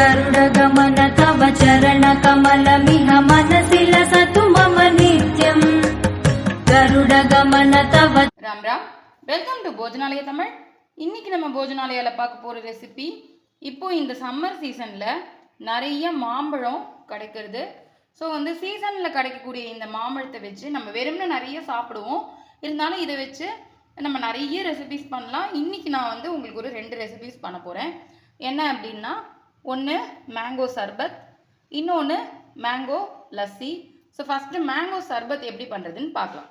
गरुडगमन तव चरणकमलमिह मनसि लसतु मम नित्यम् गरुडगमन तव राम राम வெல்கம் டு போஜனாலயா தமிழ். இன்னைக்கு நம்ம போஜனாலயால பார்க்க போற ரெசிபி, இப்போ இந்த சம்மர் சீசன்ல நிறைய மாம்பழம் கிடைக்கிறது. ஸோ வந்து சீசனில் கிடைக்கக்கூடிய இந்த மாம்பழத்தை வச்சு நம்ம வெறும்னு நிறைய சாப்பிடுவோம். இருந்தாலும் இதை வச்சு நம்ம நிறைய ரெசிபிஸ் பண்ணலாம். இன்றைக்கி நான் வந்து உங்களுக்கு ஒரு 2 ரெசிபிஸ் பண்ண போகிறேன். என்ன அப்படின்னா, ஒன்று மேங்கோ சர்பத், இன்னொன்று mango lassi. So first mango sharbat எப்படி பண்ணுறதுன்னு பார்க்கலாம்.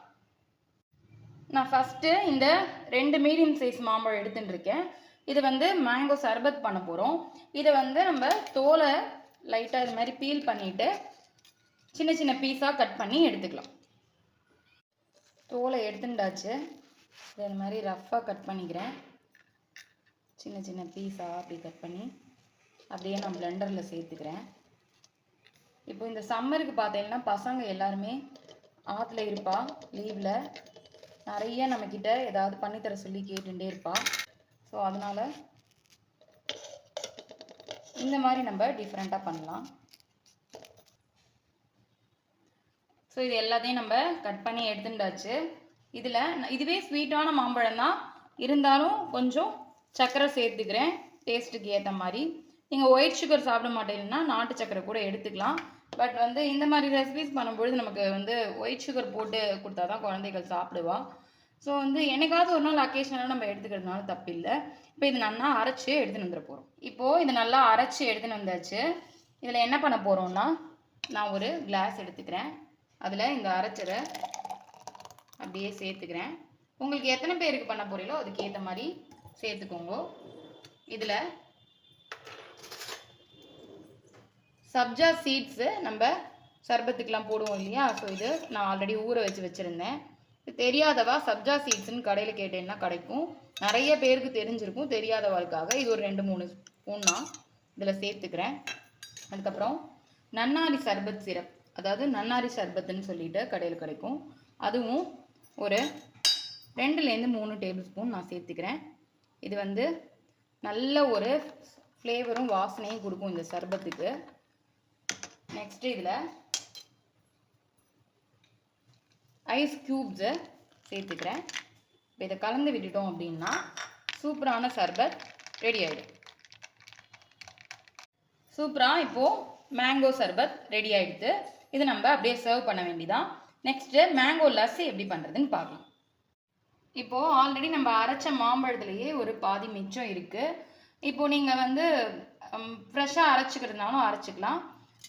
நான் ஃபஸ்ட்டு இந்த 2 மீடியம் சைஸ் மாம்பழம் எடுத்துகிட்டு இருக்கேன். இது வந்து மேங்கோ சர்பத் பண்ண போகிறோம். இதை வந்து நம்ம தோலை லைட்டாக இது மாதிரி பீல் பண்ணிவிட்டு சின்ன சின்ன பீஸாக கட் பண்ணி எடுத்துக்கலாம். தோலை எடுத்துட்டாச்சு. இது மாதிரி ரஃப்பாக கட் பண்ணிக்கிறேன். சின்ன சின்ன பீஸாக அப்படி கட் பண்ணி அப்படியே நான் பிளெண்டரில் சேர்த்துக்கிறேன். இப்போ இந்த சம்மருக்கு பார்த்தீங்கன்னா பசங்க எல்லாருமே ஆற்றுல இருப்பா, லீவில் நிறைய நம்மக்கிட்ட ஏதாவது பண்ணித்தர சொல்லி கேட்டுகிட்டே இருப்பா. ஸோ அதனால் இந்த மாதிரி நம்ம டிஃப்ரெண்ட்டாக பண்ணலாம். ஸோ இது எல்லாத்தையும் நம்ம கட் பண்ணி எடுத்துட்டாச்சு. இதுவே ஸ்வீட்டான மாம்பழம் தான், இருந்தாலும் கொஞ்சம் சர்க்கரை சேர்த்துக்கிறேன் டேஸ்ட்டுக்கு ஏற்ற மாதிரி. நீங்கள் ஒயிட் சுகர் சாப்பிட மாட்டீங்கன்னா நாட்டு சர்க்கரை கூட எடுத்துக்கலாம். பட் வந்து இந்த மாதிரி ரெசிபிஸ் பண்ணும்பொழுது நமக்கு வந்து ஒயிட் சுகர் போட்டு கொடுத்தா தான் குழந்தைகள் சாப்பிடுவா. ஸோ வந்து என்னைக்காவது ஒரு நாள் அக்கேஷனலாக நம்ம எடுத்துக்கிறதுனால தப்பு இல்லை. இப்போ இது நல்லா அரைச்சி எடுத்துன்னு வந்துட போகிறோம். இப்போது இது நல்லா அரைச்சி எடுத்துன்னு வந்தாச்சு. இதில் என்ன பண்ண போகிறோம்னா, நான் ஒரு கிளாஸ் எடுத்துக்கிறேன். அதில் இந்த அரைச்சதை அப்படியே சேர்த்துக்கிறேன். உங்களுக்கு எத்தனை பேருக்கு பண்ண போகிறீங்களோ அதுக்கு ஏற்ற மாதிரி சேர்த்துக்கோங்க. இதில் சப்ஜா சீட்ஸு நம்ம சர்பத்துக்கெலாம் போடுவோம் இல்லையா. ஸோ இது நான் ஆல்ரெடி ஊற வச்சுருந்தேன். தெரியாதவா சப்ஜா சீட்ஸ்ன்னு கடையில் கேட்டேன்னா கிடைக்கும். நிறைய பேருக்கு தெரிஞ்சிருக்கும், தெரியாதவாளுக்காக இது ஒரு 2-3 ஸ்பூன் நான் இதில் சேர்த்துக்கிறேன். அதுக்கப்புறம் நன்னாரி சர்பத் சிரப், அதாவது நன்னாரி சர்பத்துன்னு சொல்லிட்டு கடையில் கிடைக்கும், அதுவும் ஒரு 2-3 டேபிள் ஸ்பூன் நான் சேர்த்துக்கிறேன். இது வந்து நல்ல ஒரு ஃப்ளேவரும் வாசனையும் கொடுக்கும் இந்த சர்பத்துக்கு. நெக்ஸ்ட்டு இதில் ஐஸ் க்யூப்ஸை சேர்த்துக்கிறேன். இப்போ இதை கலந்து விட்டுட்டோம் அப்படின்னா சூப்பரான சர்பத் ரெடி ஆகிடும். சூப்பராக இப்போது மேங்கோ சர்பத் ரெடி ஆகிடுது. இது நம்ம அப்படியே சர்வ் பண்ண வேண்டியதான். நெக்ஸ்ட்டு மேங்கோ லஸ்ஸி எப்படி பண்ணுறதுன்னு பார்க்கலாம். இப்போது ஆல்ரெடி நம்ம அரைச்ச மாம்பழத்துலேயே ஒரு பாதி மிச்சம் இருக்குது. இப்போது நீங்கள் வந்து ஃப்ரெஷ்ஷாக அரைச்சிக்கிறதுனாலும் அரைச்சிக்கலாம்.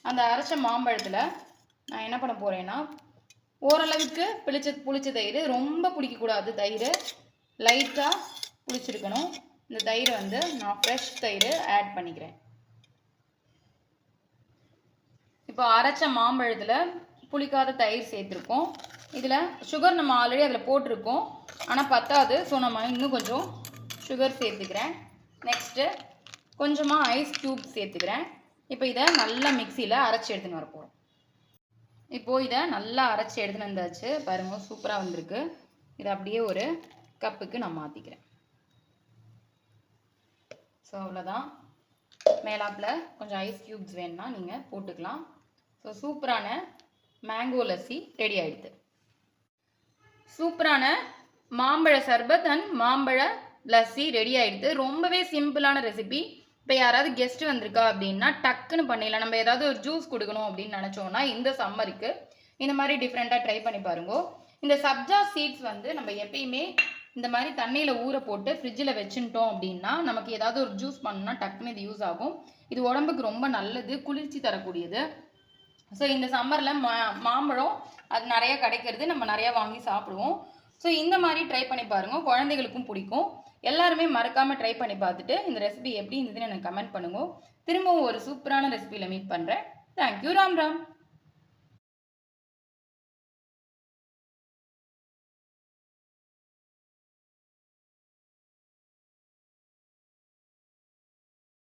அந்த அரைச்ச மாம்பழத்தில் நான் என்ன பண்ண போகிறேன்னா, ஓரளவுக்கு புளிச்ச தயிர், ரொம்ப புளிக்கக்கூடாது தயிர், லைட்டாக புளிச்சிருக்கணும். இந்த தயிரை வந்து நான் ஃப்ரெஷ் தயிர் ஆட் பண்ணிக்கிறேன். இப்போ அரைச்ச மாம்பழத்தில் புளிக்காத தயிர் சேர்த்துருக்கோம். இதில் சுகர் நம்ம ஆல்ரெடி அதில் போட்டிருக்கோம், ஆனால் பத்தாது. ஸோ நம்ம இன்னும் கொஞ்சம் சுகர் சேர்த்துக்கிறேன். நெக்ஸ்ட்டு கொஞ்சமாக ஐஸ் க்யூப் சேர்த்துக்கிறேன். இப்போ இதை நல்லா மிக்சியில் அரைச்சி எடுத்துன்னு வர போகிறோம். இப்போது இதை நல்லா அரைச்சி எடுத்துன்னு வந்தாச்சு. பாருங்கள், சூப்பராக வந்திருக்கு. இதை அப்படியே ஒரு கப்புக்கு நான் மாற்றிக்கிறேன். ஸோ அவ்வளோதான். மேலாப்பில் கொஞ்சம் ஐஸ் க்யூப்ஸ் வேணுன்னா நீங்கள் போட்டுக்கலாம். ஸோ சூப்பரான மேங்கோ லஸ்ஸி ரெடி ஆகிடுது. சூப்பரான மாம்பழ சர்பத் அண்ட் மாம்பழ லஸ்ஸி ரெடி ஆகிடுது. ரொம்பவே சிம்பிளான ரெசிபி. இப்போ யாராவது கெஸ்ட் வந்திருக்கா அப்படின்னா டக்குன்னு பண்ணிடலாம். நம்ம ஏதாவது ஒரு ஜூஸ் கொடுக்கணும் அப்படின்னு நினச்சோன்னா இந்த சம்மருக்கு இந்த மாதிரி டிஃப்ரெண்ட்டாக ட்ரை பண்ணி பாருங்க. இந்த சப்ஜா சீட்ஸ் வந்து நம்ம எப்பயுமே இந்த மாதிரி தண்ணியில் ஊற போட்டு ஃப்ரிட்ஜில் வச்சுட்டோம் அப்படின்னா நமக்கு ஏதாவது ஒரு ஜூஸ் பண்ணணும்னா டக்குன்னு இது யூஸ் ஆகும். இது உடம்புக்கு ரொம்ப நல்லது, குளிர்ச்சி தரக்கூடியது. ஸோ இந்த சம்மரில் மாம்பழம் அது நிறையா கிடைக்கிறது, நம்ம நிறையா வாங்கி சாப்பிடுவோம். ஸோ இந்த மாதிரி ட்ரை பண்ணி பாருங்கள், குழந்தைகளுக்கும் பிடிக்கும். எல்லாருமே மறக்காமல் ட்ரை பண்ணி பார்த்துட்டு இந்த ரெசிபி எப்படி இருந்ததுன்னு எனக்கு கமெண்ட் பண்ணுங்க. திரும்பவும் ஒரு சூப்பரான ரெசிபியில் மீட் பண்ணுறேன். தேங்க்யூ. ராம் ராம்.